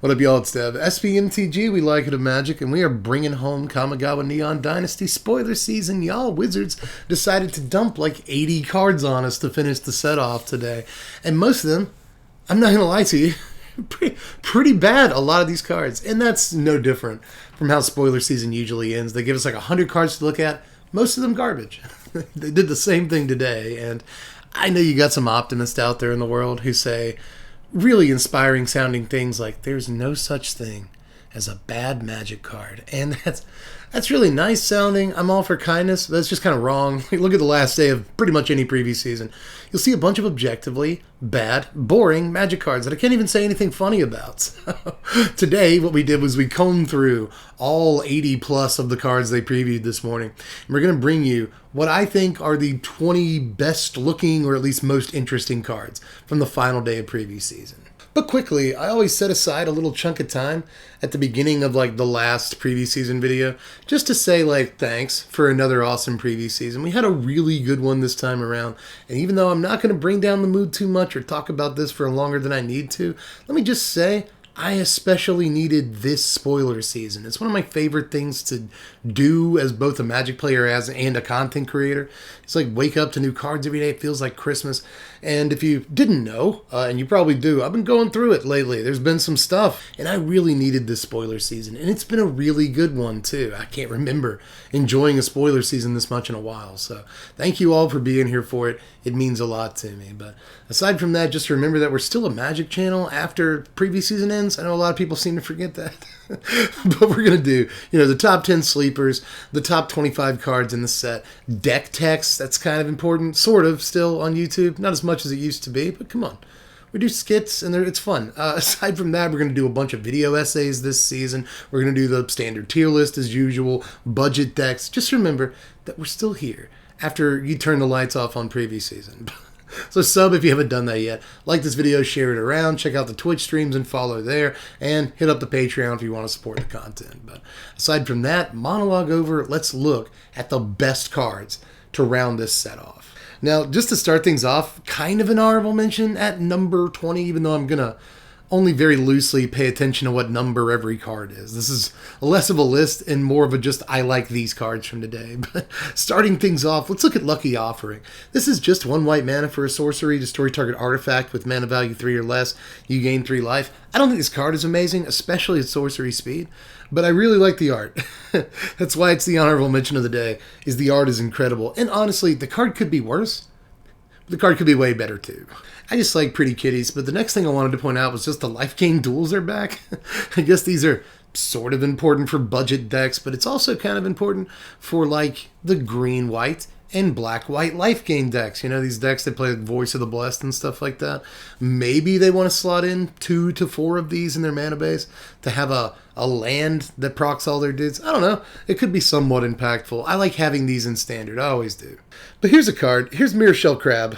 What up, y'all? It's Dev. SBMTG, we like it of Magic, and we are bringing home Kamigawa Neon Dynasty spoiler season. Y'all wizards decided to dump like 80 cards on us to finish the set off today. And most of them, I'm not going to lie to you, pretty bad, a lot of these cards. And that's no different from how spoiler season usually ends. They give us like 100 cards to look at, most of them garbage. They did the same thing today, and I know you got some optimists out there in the world who say really inspiring sounding things like there's no such thing as a bad Magic card, and that's really nice sounding. I'm all for kindness, but that's just kind of wrong. Look at the last day of pretty much any previous season. You'll see a bunch of objectively bad, boring Magic cards that I can't even say anything funny about. So, today, what we did was we combed through all 80 plus of the cards they previewed this morning, and we're going to bring you what I think are the 20 best looking, or at least most interesting cards from the final day of preview season. But quickly, I always set aside a little chunk of time at the beginning of like the last preview season video just to say like thanks for another awesome preview season. We had a really good one this time around, and even though I'm not going to bring down the mood too much or talk about this for longer than I need to, let me just say I especially needed this spoiler season. It's one of my favorite things to do as both a Magic player and a content creator. It's like wake up to new cards every day. It feels like Christmas. And if you didn't know, and you probably do, I've been going through it lately. There's been some stuff, and I really needed this spoiler season. And it's been a really good one, too. I can't remember enjoying a spoiler season this much in a while. So thank you all for being here for it. It means a lot to me. But aside from that, just remember that we're still a Magic channel after preview season ends. I know a lot of people seem to forget that. But we're going to do, the top 10 sleepers, the top 25 cards in the set, deck techs, that's kind of important, sort of, still on YouTube. Not as much as it used to be, but come on. We do skits, and it's fun. Aside from that, we're going to do a bunch of video essays this season. We're going to do the standard tier list as usual, budget decks. Just remember that we're still here after you turn the lights off on preview season. So sub if you haven't done that yet. Like this video, share it around, check out the Twitch streams and follow there, and hit up the Patreon if you want to support the content. But aside from that, monologue over, let's look at the best cards to round this set off. Now, just to start things off, kind of an honorable mention at number 20, even though I'm going to only very loosely pay attention to what number every card is. This is less of a list and more of a just I like these cards from today. But starting things off, let's look at Lucky Offering. This is just 1 white mana for a sorcery. Destroy target artifact with mana value 3 or less. You gain 3 life. I don't think this card is amazing, especially at sorcery speed, but I really like the art. That's why it's the honorable mention of the day, is the art is incredible. And honestly, the card could be worse. The card could be way better too. I just like pretty kitties, but the next thing I wanted to point out was just the life gain duels are back. I guess these are sort of important for budget decks, but it's also kind of important for like the green-white and black-white life gain decks. These decks that play Voice of the Blessed and stuff like that. Maybe they want to slot in 2 to 4 of these in their mana base to have a land that procs all their dudes. I don't know. It could be somewhat impactful. I like having these in standard. I always do. But here's a card. Here's Mirror Shell Crab.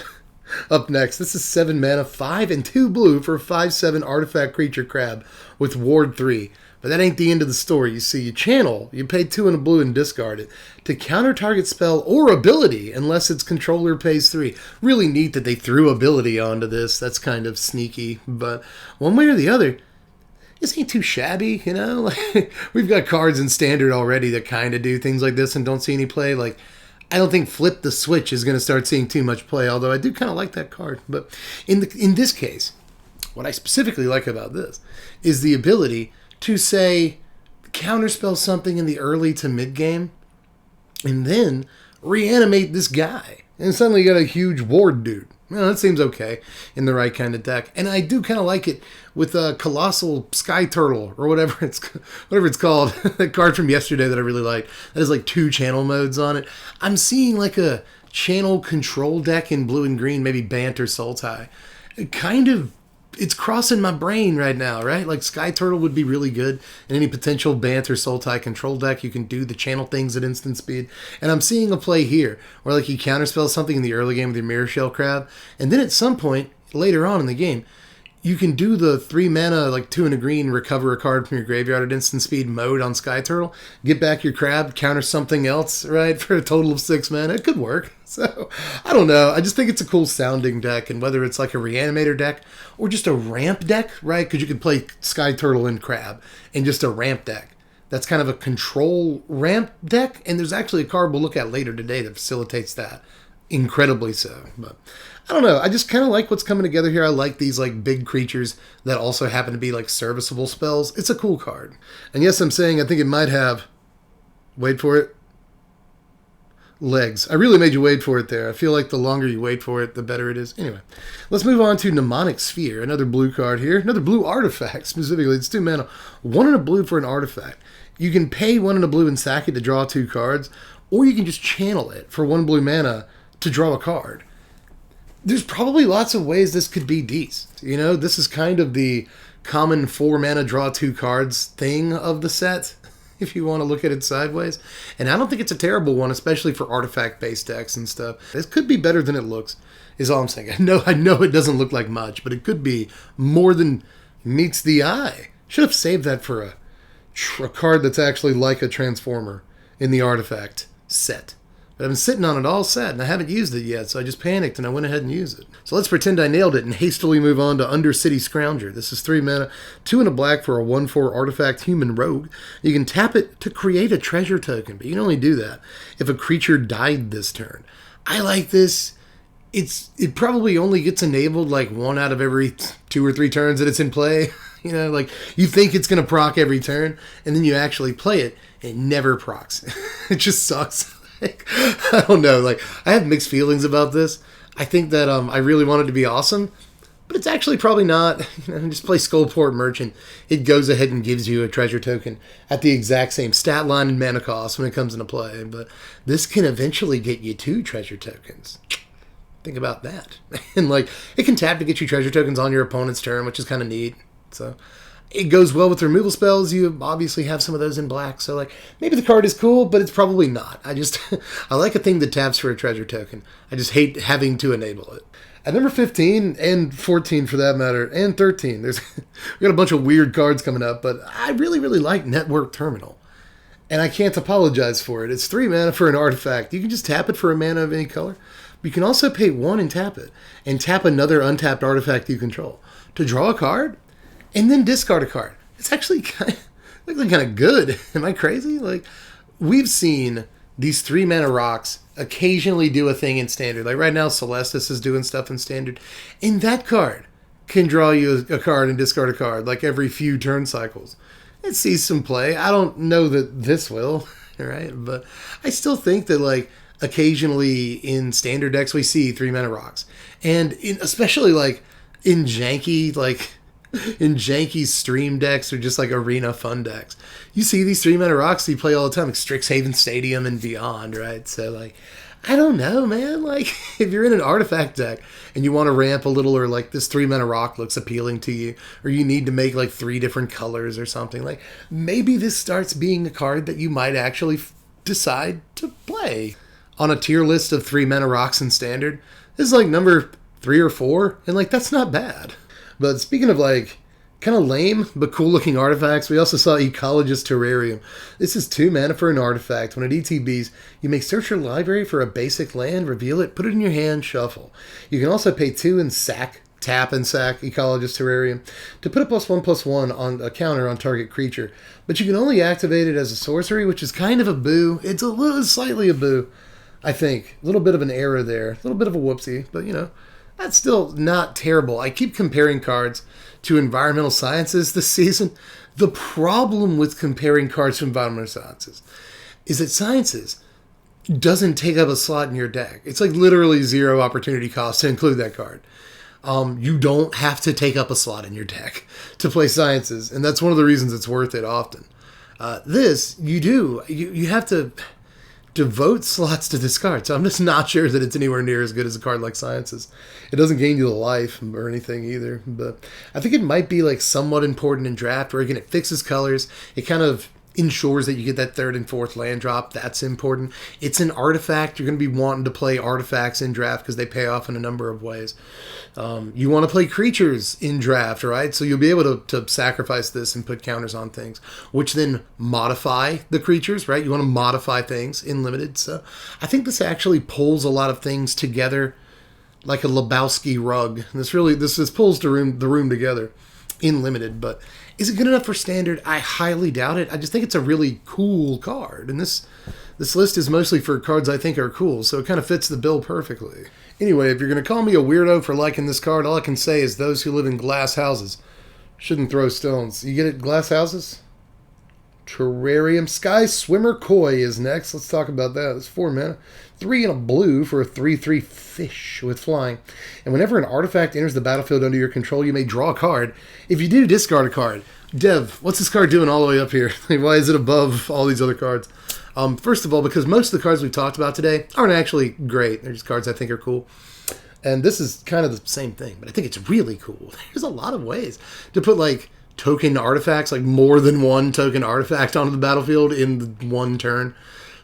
Up next, this is 7 mana, 5 and 2 blue for a 5/7 artifact creature crab with ward 3. But that ain't the end of the story. You see, you channel, you pay 2 and a blue and discard it to counter target spell or ability unless its controller pays 3. Really neat that they threw ability onto this. That's kind of sneaky, but one way or the other, this ain't too shabby, We've got cards in standard already that kind of do things like this and don't see any play. I don't think Flip the Switch is going to start seeing too much play, although I do kind of like that card. But in this case, what I specifically like about this is the ability to, say, counterspell something in the early to mid-game and then reanimate this guy. And suddenly you got a huge ward dude. Well, that seems okay in the right kind of deck. And I do kind of like it with a Colossal Sky Turtle or whatever it's called. That card from yesterday that I really liked. That has like 2 channel modes on it. I'm seeing like a channel control deck in blue and green, maybe Bant or Sultai. It's crossing my brain right now, right? Like Sky Turtle would be really good in any potential Bant or Sultai control deck. You can do the channel things at instant speed. And I'm seeing a play here where like you counterspell something in the early game with your Mirror Shell Crab. And then at some point later on in the game, you can do the 3 mana, like 2 and a green, recover a card from your graveyard at instant speed mode on Sky Turtle, get back your crab, counter something else, right, for a total of 6 mana. It could work. So, I don't know. I just think it's a cool sounding deck, and whether it's like a Reanimator deck or just a ramp deck, right, because you could play Sky Turtle and crab in just a ramp deck. That's kind of a control ramp deck, and there's actually a card we'll look at later today that facilitates that. Incredibly so. But I don't know. I just kind of like what's coming together here. I like these like big creatures that also happen to be like serviceable spells. It's a cool card. And yes, I'm saying I think it might have, wait for it, legs. I really made you wait for it there. I feel like the longer you wait for it, the better it is. Anyway, let's move on to Mnemonic Sphere. Another blue card here. Another blue artifact, specifically. It's 2 mana. 1 and a blue for an artifact. You can pay 1 and a blue and sack it to draw 2 cards, or you can just channel it for 1 blue mana to draw a card. There's probably lots of ways this could be decent. You know, this is kind of the common 4 mana draw 2 cards thing of the set, if you want to look at it sideways. And I don't think it's a terrible one, especially for artifact-based decks and stuff. This could be better than it looks, is all I'm saying. I know it doesn't look like much, but it could be more than meets the eye. Should have saved that for a card that's actually like a Transformer in the artifact set. But I've been sitting on it all set, and I haven't used it yet, so I just panicked and I went ahead and used it. So let's pretend I nailed it and hastily move on to Undercity Scrounger. This is 3 mana, 2 and a black for a 1/4 artifact human rogue. You can tap it to create a treasure token, but you can only do that if a creature died this turn. I like this. It probably only gets enabled like 1 out of every 2 or 3 turns that it's in play. You know, like you think it's going to proc every turn, and then you actually play it, and it never procs. It just sucks. I don't know. Like, I have mixed feelings about this. I think that I really want it to be awesome, but it's actually probably not. You know, just play Skullport Merchant. It goes ahead and gives you a treasure token at the exact same stat line and mana cost when it comes into play. But this can eventually get you 2 treasure tokens. Think about that. And like, it can tap to get you treasure tokens on your opponent's turn, which is kind of neat. So it goes well with removal spells. You obviously have some of those in black. So like, maybe the card is cool, but it's probably not. I like a thing that taps for a treasure token. I just hate having to enable it. At number 15, and 14 for that matter, and 13, we got a bunch of weird cards coming up, but I really, really like Network Terminal. And I can't apologize for it. It's 3 mana for an artifact. You can just tap it for a mana of any color. But you can also pay 1 and tap it, and tap another untapped artifact you control to draw a card, and then discard a card. It's actually kind of good. Am I crazy? Like, we've seen these 3 mana rocks occasionally do a thing in Standard. Like right now, Celestis is doing stuff in Standard. And that card can draw you a card and discard a card like every few turn cycles. It sees some play. I don't know that this will, right? But I still think that like occasionally in Standard decks we see 3 mana rocks. And especially like in janky stream decks or just like arena fun decks, you see these 3 mana rocks that you play all the time, like Strixhaven Stadium and beyond, right? So like, I don't know, man. Like, if you're in an artifact deck and you want to ramp a little, or like this 3 mana rock looks appealing to you, or you need to make like 3 different colors or something, like maybe this starts being a card that you might actually decide to play on a tier list of 3 mana rocks in Standard. This is like number 3 or 4, and like that's not bad. But speaking of like kind of lame but cool looking artifacts, we also saw Ecologist Terrarium. This is 2 mana for an artifact. When it ETBs, you may search your library for a basic land, reveal it, put it in your hand, shuffle. You can also pay 2 and tap and sack Ecologist Terrarium to put a +1/+1 on a counter on target creature. But you can only activate it as a sorcery, which is kind of a boo. It's slightly a boo, I think. A little bit of an error there. A little bit of a whoopsie, but you know, that's still not terrible. I keep comparing cards to environmental sciences this season. The problem with comparing cards to environmental sciences is that sciences doesn't take up a slot in your deck. It's like literally 0 opportunity cost to include that card. You don't have to take up a slot in your deck to play sciences, and that's one of the reasons it's worth it often. This, you do. You have to devote slots to discard, so I'm just not sure that it's anywhere near as good as a card like Sciences. It doesn't gain you the life or anything either, but I think it might be like somewhat important in draft, where again it fixes colors, it kind of ensures that you get that third and fourth land drop. That's important. It's an artifact. You're going to be wanting to play artifacts in draft because they pay off in a number of ways. You want to play creatures in draft, right? So you'll be able to sacrifice this and put counters on things, which then modify the creatures, right? You want to modify things in limited. So I think this actually pulls a lot of things together like a Lebowski rug. This pulls the room together in limited, but is it good enough for standard? I highly doubt it. I just think it's a really cool card, and this list is mostly for cards I think are cool, so it kind of fits the bill perfectly. Anyway, if you're going to call me a weirdo for liking this card, all I can say is those who live in glass houses shouldn't throw stones. You get it, glass houses? Terrarium. Sky Swimmer Koi is next. Let's talk about that. It's 4 mana. 3 and a blue for a 3/3 fish with flying. And whenever an artifact enters the battlefield under your control, you may draw a card. If you do, discard a card. Dev, what's this card doing all the way up here? Why is it above all these other cards? First of all, because most of the cards we've talked about today aren't actually great. They're just cards I think are cool. And this is kind of the same thing, but I think it's really cool. There's a lot of ways to put, like, token artifacts, like more than one token artifact onto the battlefield in one turn.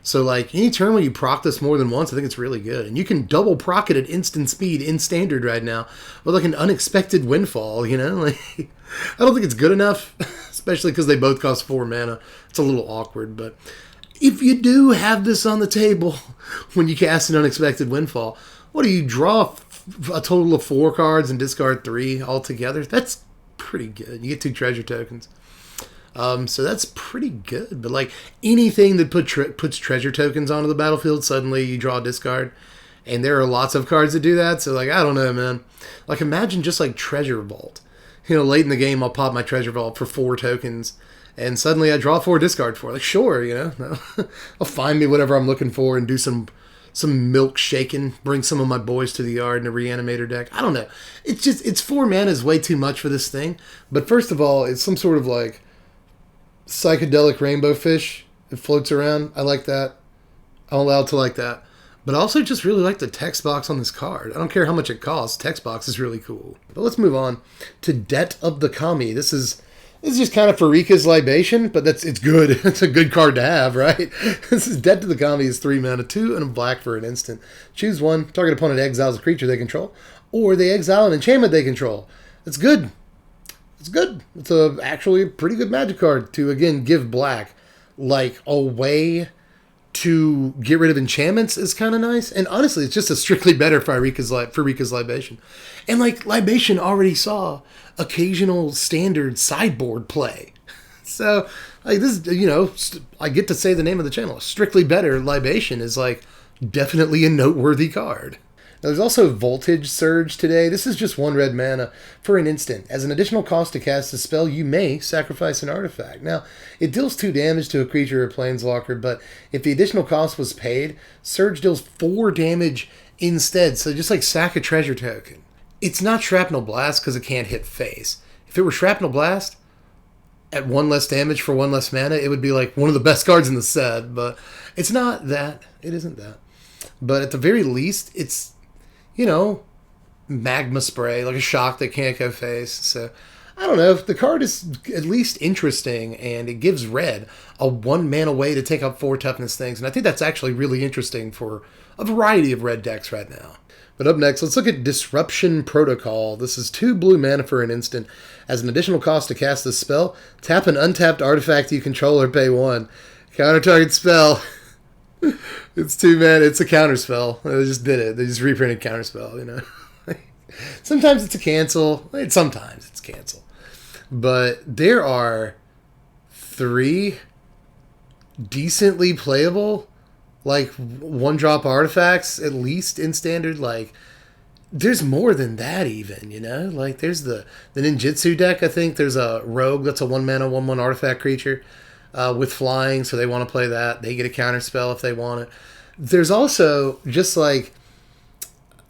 So, like, any turn when you proc this more than once, I think it's really good. And you can double proc it at instant speed in standard right now with, like, an unexpected windfall, you know? Like, I don't think it's good enough, especially because they both cost 4 mana. It's a little awkward, but if you do have this on the table when you cast an unexpected windfall, what do you draw? A total of 4 cards and discard 3 altogether? That's pretty good. You get 2 treasure tokens. So that's pretty good. But, like, anything that puts treasure tokens onto the battlefield, suddenly you draw a discard. And there are lots of cards that do that. So, like, I don't know, man. Like, imagine just, like, Treasure Vault. You know, late in the game, I'll pop my Treasure Vault for 4 tokens. And suddenly I draw 4, discard 4. Like, sure, you know. I'll find me whatever I'm looking for and do some milk shaking, bring some of my boys to the yard in a reanimator deck. I don't know. It's 4 mana is way too much for this thing. But first of all, it's some sort of, like, psychedelic rainbow fish. It floats around. I like that. I'm allowed to like that. But I also just really like the text box on this card. I don't care how much it costs. Text box is really cool. But let's move on to Debt of the Comie. This is just kind of Farika's Libation, but it's good. It's a good card to have, right? This is Debt to the Comie is 3 mana, 2 and a black for an instant. Choose one. Target opponent exiles a creature they control, or they exile an enchantment they control. It's good. It's good. It's actually a pretty good Magic card to, again, give black. Like, a way to get rid of enchantments is kind of nice. And honestly, it's just a strictly better Farika's Libation. And, like, Libation already saw occasional standard sideboard play. So, like, this, you know, I get to say the name of the channel. Strictly Better Libation is, like, definitely a noteworthy card. Now, there's also Voltage Surge today. This is just 1 red mana for an instant. As an additional cost to cast a spell, you may sacrifice an artifact. Now, it deals 2 damage to a creature or planeswalker, but if the additional cost was paid, Surge deals 4 damage instead. So just, like, sack a treasure token. It's not Shrapnel Blast because it can't hit face. If it were Shrapnel Blast at 1 less damage for 1 less mana, it would be, like, one of the best cards in the set. But it's not that. It isn't that. But at the very least, it's, you know, magma spray, like a shock that can't go face. So, I don't know. The card is at least interesting, and it gives red a 1 mana way to take up 4 toughness things. And I think that's actually really interesting for a variety of red decks right now. But up next, let's look at Disruption Protocol. This is 2 blue mana for an instant. As an additional cost to cast this spell, tap an untapped artifact you control or pay 1. Counter target spell. It's 2 mana. It's a counter spell. They just did it. They just reprinted counter spell, you know. Sometimes it's a cancel. Sometimes it's cancel. But there are 3 decently playable, like, 1-drop artifacts, at least in standard. Like, there's more than that even, you know? Like, there's the ninjutsu deck, I think. There's a rogue that's a 1 mana, 1/1 artifact creature. With flying, so they want to play that. They get a counter spell if they want it. There's also just, like,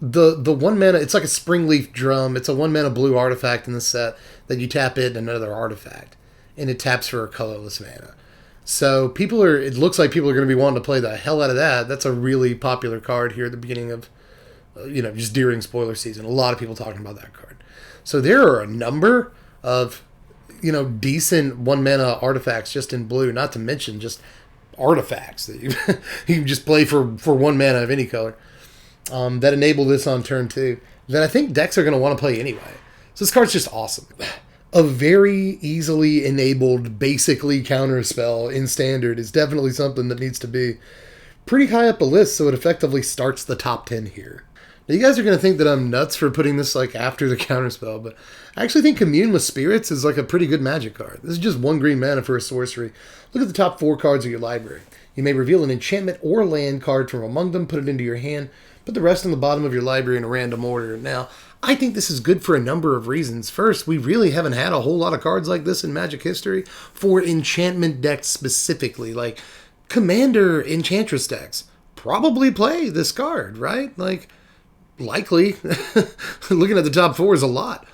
the 1 mana, it's like a Springleaf Drum. It's a 1 mana blue artifact in the set that you tap in another artifact, and it taps for a colorless mana. So it looks like people are going to be wanting to play the hell out of that. That's a really popular card here at the beginning of, you know, just during spoiler season. A lot of people talking about that card. So there are a number of decent 1 mana artifacts just in blue, not to mention just artifacts that you, you can just play for 1 mana of any color, that enable this on turn 2, that I think decks are going to want to play anyway. So this card's just awesome. A very easily enabled, basically counterspell in Standard is definitely something that needs to be pretty high up a list, so it effectively starts the top 10 here. Now, you guys are going to think that I'm nuts for putting this like after the counterspell, but I actually think Commune with Spirits is like a pretty good Magic card. This is just 1 green mana for a sorcery. Look at the top 4 cards of your library. You may reveal an enchantment or land card from among them, put it into your hand, put the rest on the bottom of your library in a random order. Now, I think this is good for a number of reasons. First, we really haven't had a whole lot of cards like this in Magic history for enchantment decks specifically. Like, Commander Enchantress decks probably play this card, right? Like, likely. Looking at the top 4 is a lot.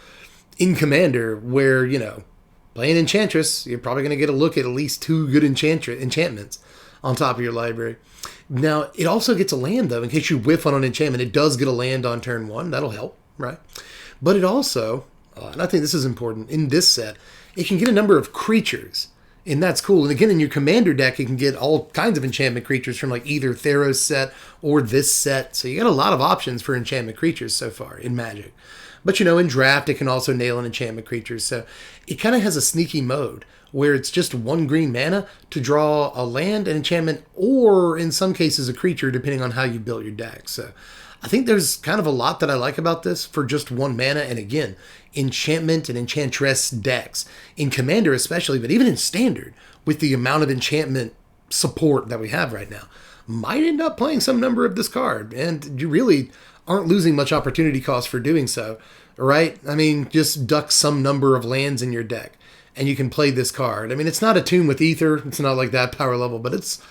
In Commander, where, playing Enchantress, you're probably going to get a look at least 2 good enchantments on top of your library. Now, it also gets a land, though, in case you whiff on an enchantment. It does get a land on turn 1. That'll help, right? But it also, and I think this is important, in this set, it can get a number of creatures, and that's cool. And again, in your Commander deck, you can get all kinds of enchantment creatures from like either Theros set or this set. So you got a lot of options for enchantment creatures so far in Magic. But in Draft, it can also nail in enchantment creatures. So it kind of has a sneaky mode where it's just 1 green mana to draw a land, an enchantment, or in some cases a creature, depending on how you built your deck. So I think there's kind of a lot that I like about this for just 1 mana. And again, enchantment and enchantress decks, in Commander especially, but even in Standard, with the amount of enchantment support that we have right now, might end up playing some number of this card. And you really aren't losing much opportunity cost for doing so, right? I mean, just duck some number of lands in your deck, and you can play this card. I mean, it's not attuned with Ether. It's not like that power level, but it's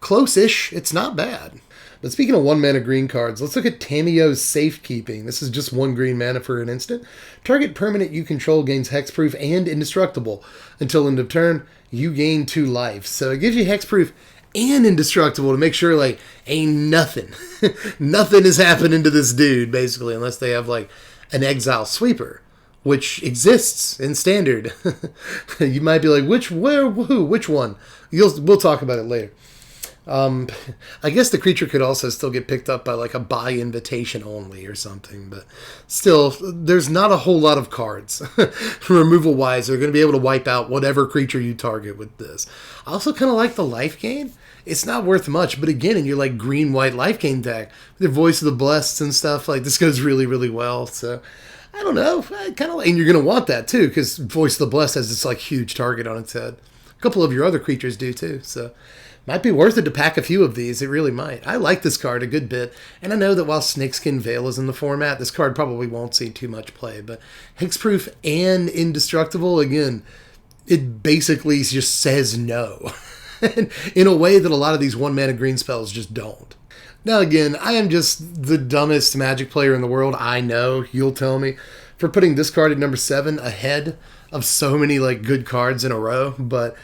close-ish. It's not bad. But speaking of 1 mana green cards, let's look at Tamiyo's Safekeeping. This is just 1 green mana for an instant. Target permanent you control gains hexproof and indestructible. Until end of turn, you gain 2 life. So it gives you hexproof and indestructible to make sure, like, ain't nothing. Nothing is happening to this dude, basically, unless they have, like, an Exile Sweeper, which exists in Standard. You might be like, which one? We'll talk about it later. I guess the creature could also still get picked up by like a buy invitation only or something, but still, there's not a whole lot of cards removal wise that are going to be able to wipe out whatever creature you target with this. I also kind of like the life gain. It's not worth much, but again, in your like green-white life gain deck, with your Voice of the Blessed and stuff, like this goes really, really well. So I don't know, kind of, and you're going to want that too, because Voice of the Blessed has this like huge target on its head. A couple of your other creatures do too, so might be worth it to pack a few of these. It really might. I like this card a good bit, and I know that while Snakeskin Veil is in the format, this card probably won't see too much play, but hexproof and indestructible, again, it basically just says no, in a way that a lot of these 1 mana green spells just don't. Now again, I am just the dumbest Magic player in the world, I know, you'll tell me, for putting this card at number 7 ahead of so many like good cards in a row, but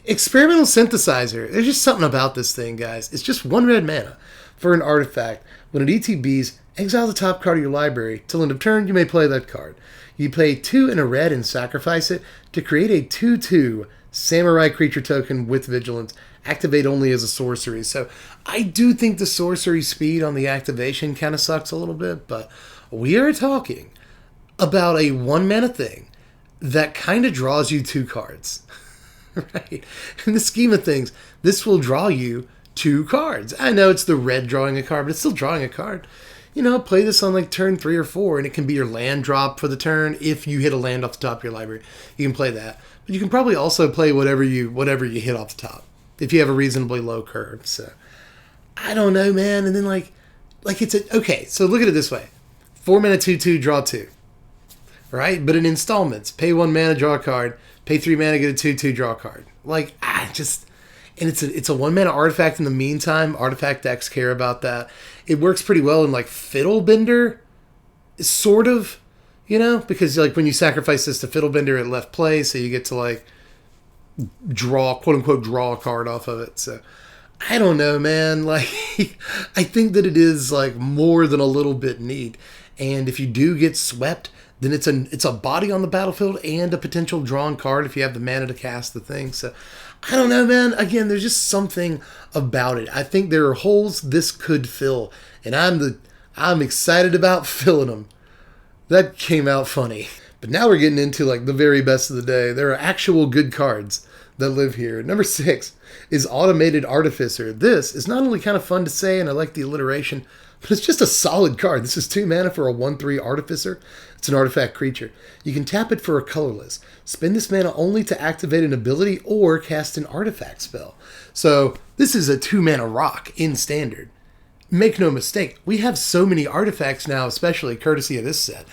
Experimental Synthesizer. There's just something about this thing, guys. It's just 1 red mana for an artifact. When it ETBs, exile the top card of your library. Till end of turn, you may play that card. You pay 2 in a red and sacrifice it to create a 2/2 Samurai creature token with Vigilance. Activate only as a sorcery. So I do think the sorcery speed on the activation kind of sucks a little bit, but we are talking about a 1 mana thing that kind of draws you 2 cards. Right. In the scheme of things, this will draw you 2 cards. I know it's the red drawing a card, but it's still drawing a card. Play this on like turn 3 or 4, and it can be your land drop for the turn. If you hit a land off the top of your library, you can play that. But you can probably also play whatever you hit off the top, if you have a reasonably low curve. So I don't know, man. And then like it's okay. So look at it this way: 4 mana 2/2, draw 2. Right, but in installments, pay 1 mana, draw a card. Pay 3 mana, get a 2/2, draw a card. And it's a 1 mana artifact in the meantime. Artifact decks care about that. It works pretty well in like Fiddlebender, sort of, because like when you sacrifice this to Fiddlebender, it left play, so you get to like draw, quote unquote, draw a card off of it. So I don't know, man. Like, I think that it is like more than a little bit neat. And if you do get swept, then it's a body on the battlefield and a potential drawn card if you have the mana to cast the thing. So I don't know, man. Again, there's just something about it. I think there are holes this could fill, and I'm excited about filling them. That came out funny. But now we're getting into like the very best of the day. There are actual good cards that live here. Number 6 is Automated Artificer. This is not only kind of fun to say, and I like the alliteration, but it's just a solid card. This is 2 mana for a 1/3 Artificer. It's an artifact creature. You can tap it for a colorless. Spend this mana only to activate an ability or cast an artifact spell. So this is a 2 mana rock in Standard. Make no mistake, we have so many artifacts now, especially courtesy of this set.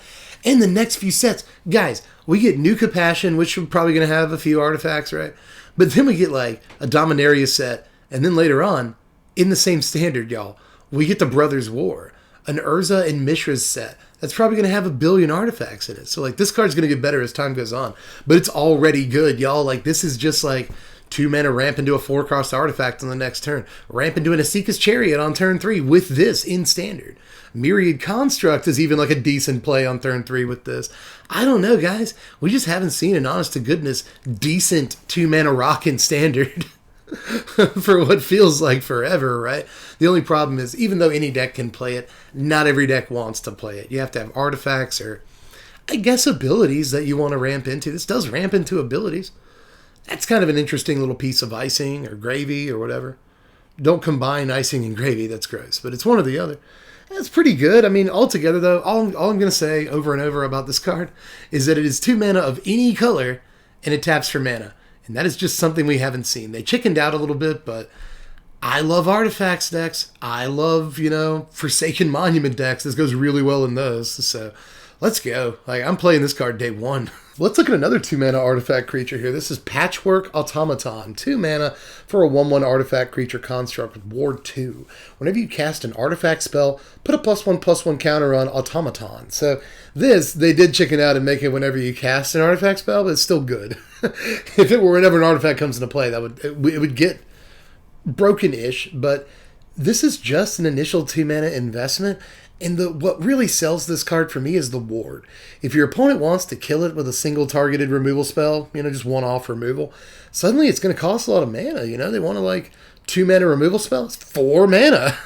And the next few sets, guys, we get New Compassion, which we're probably going to have a few artifacts, right? But then we get like a Dominaria set, and then later on, in the same Standard, y'all, we get the Brothers' War, an Urza and Mishra's set. That's probably going to have 1 billion artifacts in it. So like this card's going to get better as time goes on. But it's already good, y'all. Like this is just like 2 mana ramp into a 4-cost artifact on the next turn. Ramp into an Asika's Chariot on turn 3 with this in Standard. Myriad Construct is even like a decent play on turn 3 with this. I don't know, guys. We just haven't seen an honest-to-goodness decent 2 mana rock in Standard for what feels like forever, right? The only problem is, even though any deck can play it, not every deck wants to play it. You have to have artifacts or, I guess, abilities that you want to ramp into. This does ramp into abilities. That's kind of an interesting little piece of icing or gravy or whatever. Don't combine icing and gravy. That's gross. But it's one or the other. That's pretty good. I mean, altogether, though, all I'm going to say over and over about this card is that it is 2 mana of any color, and it taps for mana. And that is just something we haven't seen. They chickened out a little bit, but I love artifacts decks. I love, Forsaken Monument decks. This goes really well in those. So let's go. Like, I'm playing this card day 1. Let's look at another 2 mana artifact creature here. This is Patchwork Automaton. 2 mana for a 1/1 artifact creature construct with Ward 2. Whenever you cast an artifact spell, put a +1/+1 counter on Automaton. So this, they did chicken out and make it whenever you cast an artifact spell, but it's still good. If it were whenever an artifact comes into play, it would get broken-ish, but this is just an initial 2 mana investment. And what really sells this card for me is the ward. If your opponent wants to kill it with a single targeted removal spell, just one-off removal, suddenly it's going to cost a lot of mana. They want to 2 mana removal spell. It's 4 mana.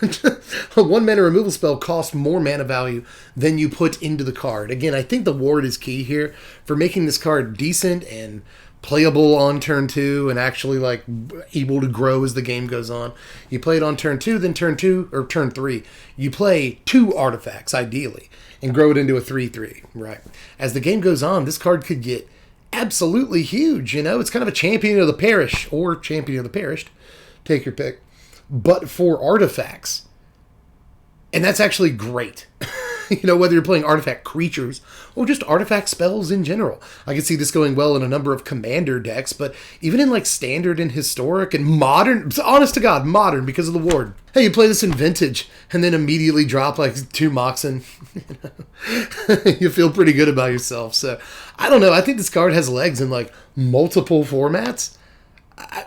A 1 mana removal spell costs more mana value than you put into the card. Again, I think the ward is key here for making this card decent and playable on turn 2 and actually able to grow as the game goes on. You play it on turn 2, then turn 3, you play 2 artifacts ideally and grow it into a 3/3, right? As the game goes on, this card could get absolutely huge, It's kind of a champion of the parish or champion of the perished. Take your pick. But for artifacts. And that's actually great. Whether you're playing artifact creatures or just artifact spells in general. I can see this going well in a number of commander decks, but even in Standard and Historic and Modern, honest to God, Modern because of the ward. Hey, you play this in Vintage and then immediately drop 2 Moxen. You feel pretty good about yourself. So, I don't know. I think this card has legs in multiple formats.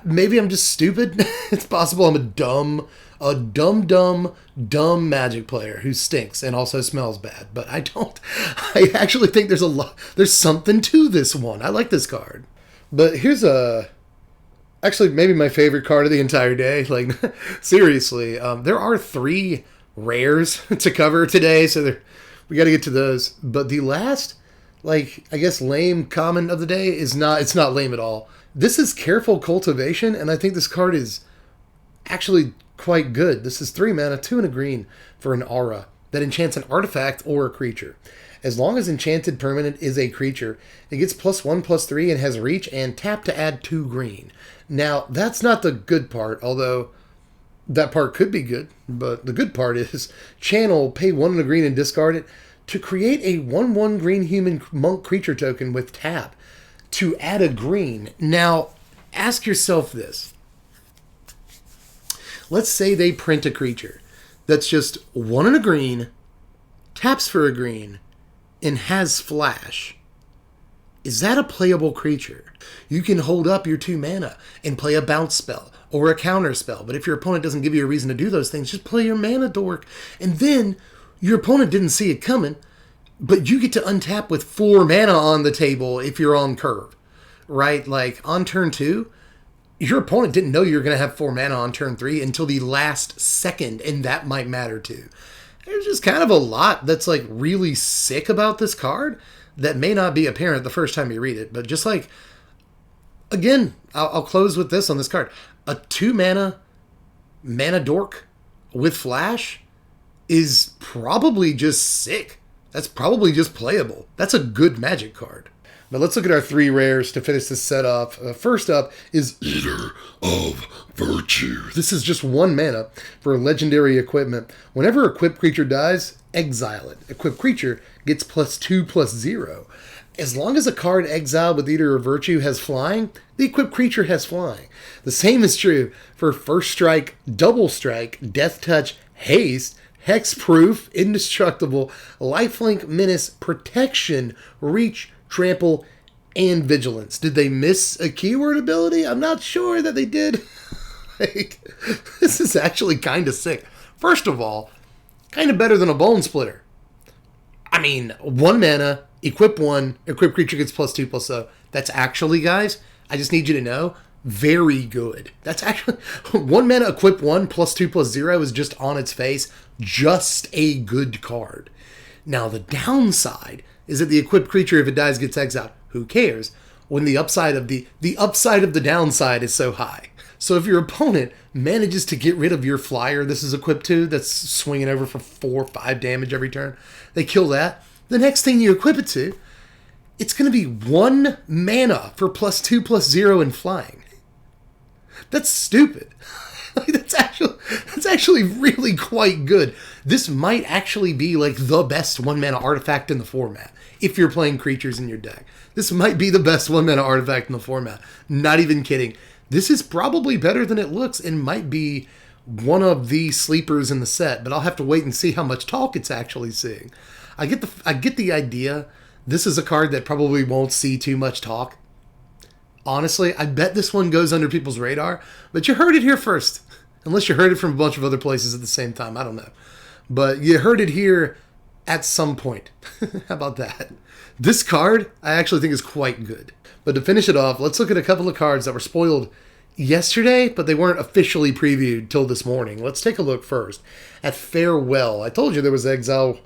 Maybe I'm just stupid. It's possible I'm a dumb Magic player who stinks and also smells bad. But I actually think there's something to this one. I like this card. But here's actually maybe my favorite card of the entire day. Seriously, there are 3 rares to cover today, so we got to get to those. But the last, I guess lame common of the day it's not lame at all. This is Careful Cultivation, and I think this card is actually quite good. This is 3 mana, 2 and a green for an aura that enchants an artifact or a creature. As long as enchanted permanent is a creature, it gets +1/+3 and has reach and tap to add 2 green. Now, that's not the good part, although that part could be good, but the good part is channel, pay 1 and a green and discard it to create a 1/1 green human monk creature token with tap to add a green. Now, ask yourself this. Let's say they print a creature that's just 1 and a green, taps for a green, and has flash. Is that a playable creature? You can hold up your 2 mana and play a bounce spell or a counter spell. But if your opponent doesn't give you a reason to do those things, just play your mana dork. And then your opponent didn't see it coming. but you get to untap with 4 mana on the table if you're on curve, right? Like on turn 2, your opponent didn't know you were going to have 4 mana on turn 3 until the last second, and that might matter too. There's just kind of a lot that's like really sick about this card that may not be apparent the first time you read it, but just like, again, I'll close with this on this card. A 2 mana dork with flash is probably just sick. That's probably just playable. That's a good Magic card. But let's look at our 3 rares to finish this set off. First up is Eater of Virtue. This is just 1 mana for legendary equipment. Whenever a equipped creature dies, exile it. Equipped creature gets +2/+0. As long as a card exiled with Eater of Virtue has flying, the equipped creature has flying. The same is true for First Strike, Double Strike, Death Touch, Haste, Hexproof, Indestructible, Lifelink, Menace, Protection, Reach, Trample, and Vigilance. Did they miss a keyword ability? I'm not sure that they did. Like, this is actually kind of sick. First of all, kind of better than a Bone Splitter. I mean, 1 mana, equip 1, equipped creature gets +2/+0. That's actually, guys, I just need you to know, very good. That's actually 1 mana, equip 1, +2/+0 is just on its face, just a good card. Now, the downside is that the equipped creature, if it dies, gets exiled. Who cares? When the upside of the upside of the downside is so high. So if your opponent manages to get rid of your flyer, this is equipped to, that's swinging over for 4 or 5 damage every turn, they kill that. The next thing you equip it to, it's going to be 1 mana for +2/+0 in flying. That's stupid. Like, that's actually really quite good. This might actually be like the best 1 mana artifact in the format if you're playing creatures in your deck. This might be the best 1 mana artifact in the format. Not even kidding. This is probably better than it looks and might be one of the sleepers in the set, but I'll have to wait and see how much talk it's actually seeing. I get the idea. This is a card that probably won't see too much talk. Honestly, I bet this one goes under people's radar, but you heard it here first. Unless you heard it from a bunch of other places at the same time, I don't know. But you heard it here at some point. How about that? This card, I actually think, is quite good. But to finish it off, let's look at a couple of cards that were spoiled yesterday, but they weren't officially previewed till this morning. Let's take a look first at Farewell. I told you there was exile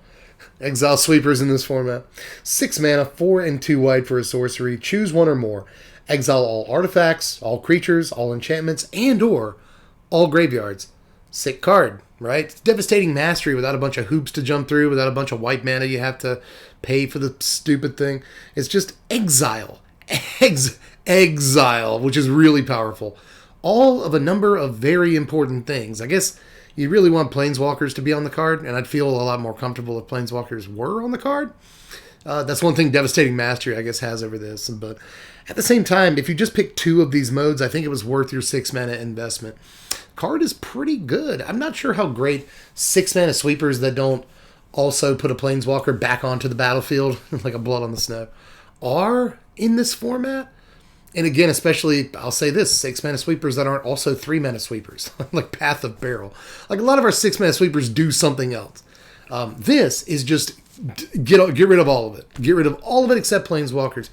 sweepers in this format. 6 mana, 4 and 2 white for a sorcery. Choose 1 or more. Exile all artifacts, all creatures, all enchantments, and or all graveyards. Sick card, right? It's devastating mastery without a bunch of hoops to jump through, without a bunch of white mana you have to pay for the stupid thing. It's just exile. Exile, which is really powerful. All of a number of very important things. I guess you really want Planeswalkers to be on the card, and I'd feel a lot more comfortable if Planeswalkers were on the card. That's one thing Devastating Mastery, I guess, has over this. But at the same time, if you just pick 2 of these modes, I think it was worth your 6 mana investment. Card is pretty good. I'm not sure how great 6 mana sweepers that don't also put a Planeswalker back onto the battlefield, like a Blood on the Snow, are in this format. And again, especially, I'll say this, 6 mana sweepers that aren't also 3 mana sweepers, like Path of Peril. Like a lot of our 6 mana sweepers do something else. This is just get rid of all of it. Get rid of all of it except Planeswalkers.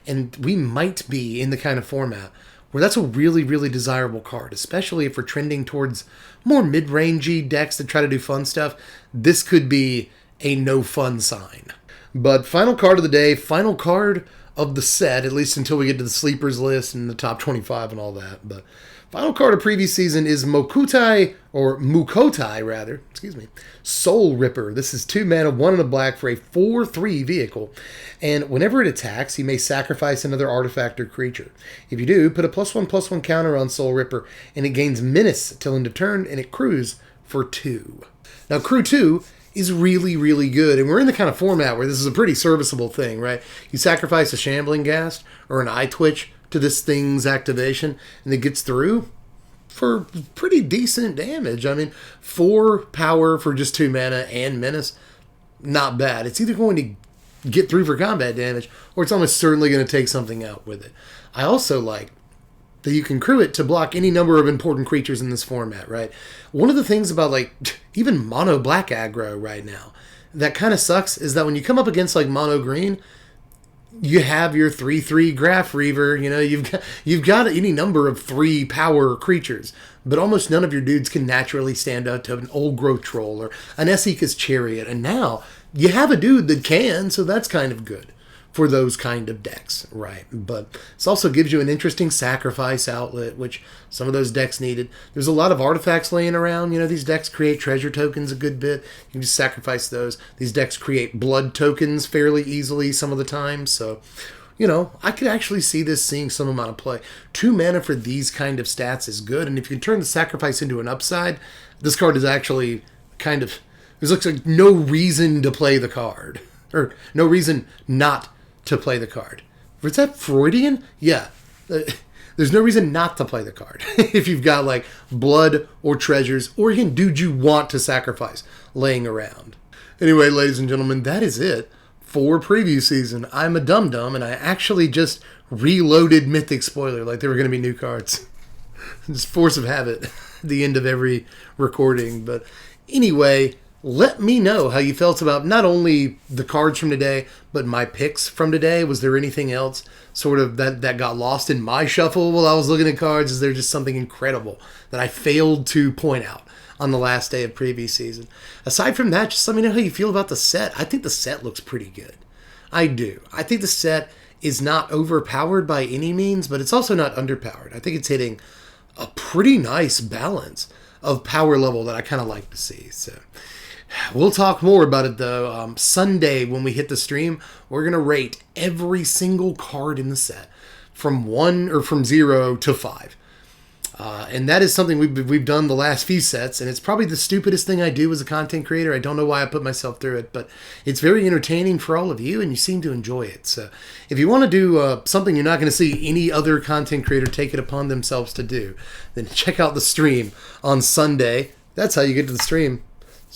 And we might be in the kind of format where that's a really, really desirable card, especially if we're trending towards more mid-rangey decks that try to do fun stuff. This could be a no fun sign. But final card of the day, final card of the set, at least until we get to the sleepers list and the top 25 and all that. But final card of previous season is Mukotai, Soulripper. This is 2 mana, 1 and a black for a 4/3 vehicle. And whenever it attacks, you may sacrifice another artifact or creature. If you do, put a +1/+1 counter on Soulripper, and it gains Menace till end of turn, and it crews for 2. Now, crew 2 is really, really good. And we're in the kind of format where this is a pretty serviceable thing, right? You sacrifice a Shambling Ghast or an Eye Twitch to this thing's activation, and it gets through for pretty decent damage. I mean, 4 power for just 2 mana and Menace, not bad. It's either going to get through for combat damage, or it's almost certainly going to take something out with it. I also like that you can crew it to block any number of important creatures in this format, right? One of the things about, like, even mono black aggro right now, that kind of sucks is that when you come up against like mono green, you have your 3/3 Graph Reaver. You know, you've got any number of 3 power creatures, but almost none of your dudes can naturally stand up to an Old Growth Troll or an Esika's Chariot. And now you have a dude that can, so that's kind of good for those kind of decks, right? But this also gives you an interesting sacrifice outlet, which some of those decks needed. There's a lot of artifacts laying around. You know, these decks create treasure tokens a good bit. You can just sacrifice those. These decks create blood tokens fairly easily some of the time. So, you know, I could actually see this seeing some amount of play. 2 mana for these kind of stats is good. And if you can turn the sacrifice into an upside, this card is actually kind of... There looks like no reason to play the card. Or no reason not to play the card. Was that Freudian? Yeah. There's no reason not to play the card. If you've got like blood or treasures or even dude you want to sacrifice laying around. Anyway, ladies and gentlemen, that is it for preview season. I'm a dum-dum and I actually just reloaded Mythic Spoiler like there were going to be new cards. Just force of habit at the end of every recording. But anyway, let me know how you felt about not only the cards from today, but my picks from today. Was there anything else sort of that got lost in my shuffle while I was looking at cards? Is there just something incredible that I failed to point out on the last day of preview season? Aside from that, just let me know how you feel about the set. I think the set looks pretty good. I do. I think the set is not overpowered by any means, but it's also not underpowered. I think it's hitting a pretty nice balance of power level that I kind of like to see. So we'll talk more about it, though. Sunday, when we hit the stream, we're going to rate every single card in the set from 0 to 5. And that is something we've done the last few sets, and it's probably the stupidest thing I do as a content creator. I don't know why I put myself through it, but it's very entertaining for all of you, and you seem to enjoy it. So if you want to do something you're not going to see any other content creator take it upon themselves to do, then check out the stream on Sunday. That's how you get to the stream.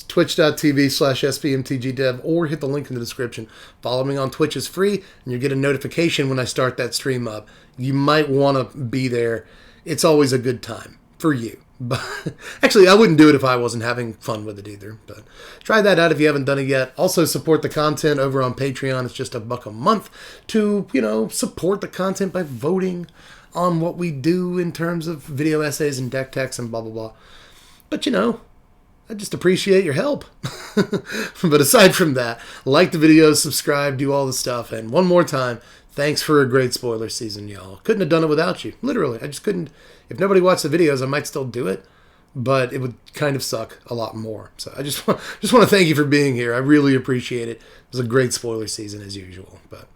Twitch.tv/SBMTGDev, or hit the link in the description. Follow me on Twitch is free, and you get a notification when I start that stream up. You might want to be there. It's always a good time for you. But actually, I wouldn't do it if I wasn't having fun with it either. But try that out if you haven't done it yet. Also, support the content over on Patreon. It's just $1 a month to, support the content by voting on what we do in terms of video essays and deck techs and blah, blah, blah. But, I just appreciate your help. But aside from that, like the videos, subscribe, do all the stuff. And one more time, thanks for a great spoiler season, y'all. Couldn't have done it without you. Literally, I just couldn't. If nobody watched the videos, I might still do it, but it would kind of suck a lot more. So I just want to thank you for being here. I really appreciate it. It was a great spoiler season as usual. But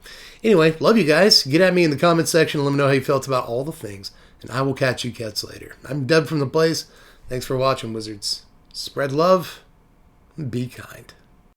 anyway, love you guys. Get at me in the comment section and let me know how you felt about all the things. And I will catch you cats later. I'm Deb from The Place. Thanks for watching, Wizards. Spread love, be kind.